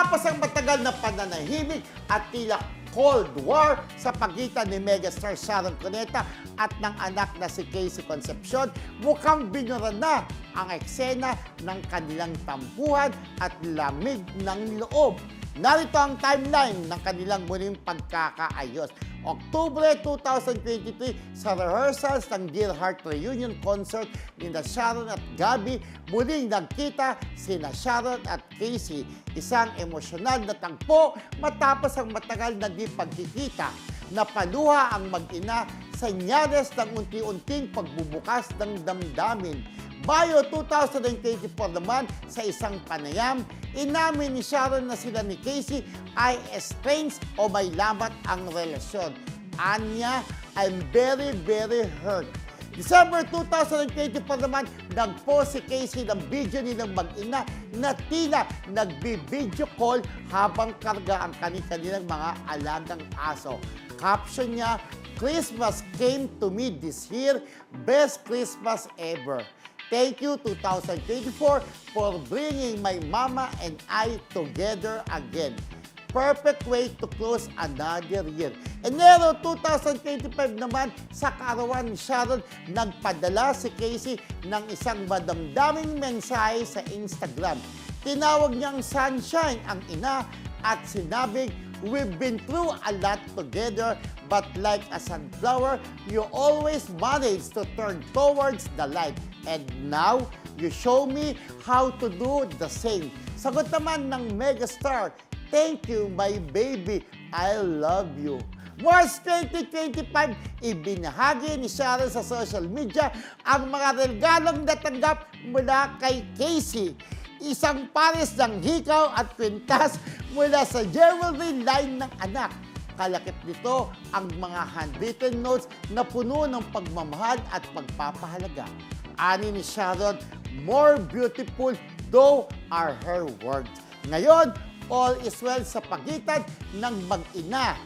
Matapos ang matagal na pananahimik at tila Cold War sa pagitan ni megastar Sharon Cuneta at ng anak na si Casey Concepcion, mukhang binura na ang eksena ng kanilang tampuhan at lamig ng loob. Narito ang timeline ng kanilang muling pagkakaayos. Oktubre 2023, sa rehearsals ng Dear Heart Reunion Concert ni Sharon at Gabby, muling nagkita sina Sharon at Casey. Isang emosyonal na tagpo matapos ang matagal na di pagkikita. Napaluha ang mag-ina sa nyanes ng unti-unting pagbubukas ng damdamin. Mayo 2024 naman, sa isang panayam, inamin ni Sharon na sila ni Casey ay estranged o may lamat ang relasyon. Anya, I'm very, very hurt. December 2024 naman, nag-post si Casey ng video nilang mag-ina na tila nagbi-video call habang karga ang kanilang mga alagang aso. Caption niya, "Christmas came to me this year, best Christmas ever. Thank you 2024 for bringing my mama and I together again. Perfect way to close another year." Enero 2025 naman, sa kaarawan ni Sharon, nagpadala si Casey ng isang madamdaming mensahe sa Instagram. Tinawag niyang sunshine ang ina at sinabing, "We've been through a lot together, but like a sunflower, you always manage to turn towards the light. And now, you show me how to do the same." Sagot naman ng megastar, "Thank you, my baby. I love you." March 2025, ibinahagi ni Sharon sa social media ang mga regalong natanggap mula kay Casey. Isang pares ng hikaw at kwintas mula sa jewelry line ng anak. Kalakip nito ang mga handwritten notes na puno ng pagmamahal at pagpapahalaga. Ani ni Sharon, "More beautiful though are her words." Ngayon, all is well sa pagitan ng mag-ina.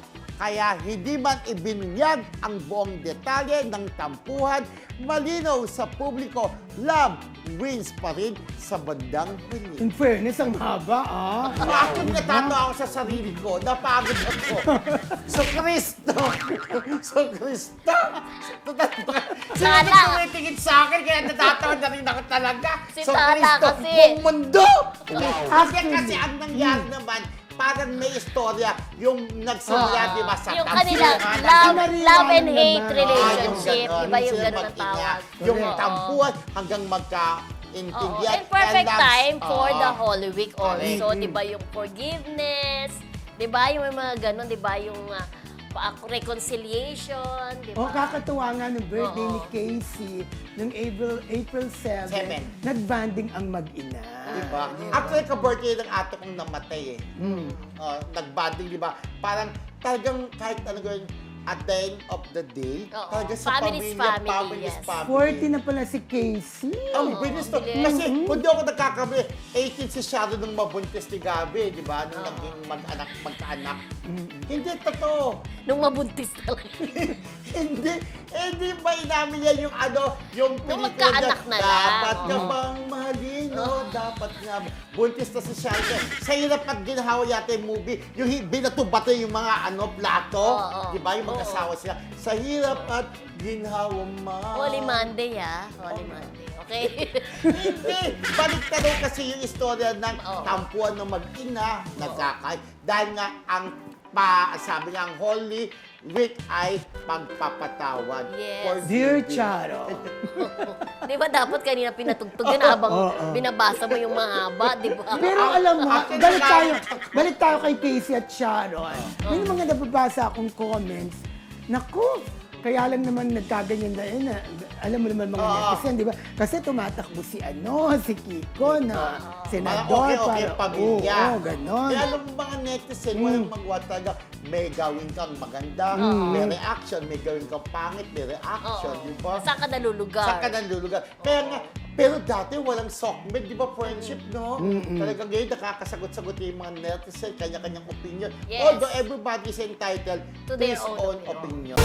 Kaya hindi man ibinunyag ang buong detalye ng tampuhan, malinaw sa publiko, love wins pa rin sa bandang huli. In fairness, ang haba, Bakit natatawa ako sa sarili ko? Napagod ako. So, Kristo! So, Kristo! Sino Tala. tumitingin sa akin, kaya natatawa na rin ako talaga. Si So, Tala Kristo, kasi. buong mundo! Actually. Kasi ang nangyari naman, parang may istorya yung nagsimula, di ba, sa Yung kanilang tampuhan. love and hate naman. relationship. Yung Iba yung sila gano'n ang mag-ina. tawag. Yung Oo. tampuhan hanggang Oo. magka-intindihan. And perfect And that's- time for Oo. the Holy Week Correct. also. Di ba yung forgiveness? Di ba yung may mga gano'n? Di ba yung reconciliation? Di ba? Kakatuwa nga ng birthday Oo. ni Casey noong April 7, Seven. nag-banding ang mag-ina. Diba? Actually, ka-birthday ng ate kong namatay eh. Nag-banding, di ba? Parang talagang kahit ano gawin, at the end of the day, Oo. talaga sa Family's pamilya, family, family's yes. family. 40 na pala si Casey. Ang bilis to. bilis. Kasi kung di ako nagkakamali, 18 si Sharon nung mabuntis ni Gabi, di ba? Nung naging magkaanak. Hindi totoo. Nung mabuntis talaga. Hindi ba inamin yan yung ano, yung Nung pelikula magkaanak na lang. dapat ka bang mahalin, no? Dapat nga. Buntis na si Sharon. Sa hirap at ginahawa yata yung movie, yung binato-bato yung mga plato, Oo. di ba? Yung magkasawa sila. Sa hirap at ginhawa Holy Monday, Holy Monday. Okay? Hindi! Balik-tanong kasi yung istorya ng Oo. tampuan ng mag-ina, nagkakay. Dahil nga sabi nga ang Holy Week ay pagpapatawad. Yes. Dear Forgiving. Charo. Di ba dapat kanina pinatugtog yan habang binabasa mo yung mahaba, di ba? Pero alam mo, Akin balik tayo kay Casey at Sharon. May mga nababasa akong comments. Naku, kaya lang naman nagkaganyan na yun. Alam mo naman mga netizen, di ba? Kasi tumatakbo si Kiko na senador. Parang okay, pamilya. Oo, ganon. Kaya alam mo mga netizen, walang magawa talaga. May gawin kang maganda, may reaction, may gawin kang pangit, may reaction, di ba? Saan ka nalulugar? Saan ka nalulugar? Kaya nga, pero dati walang sockmate, di ba, friendship, no? Talagang ngayon, nakakasagot-sagot yung mga netizen, kanya-kanyang opinion. Yes. Although everybody is entitled To to their his own own opinion.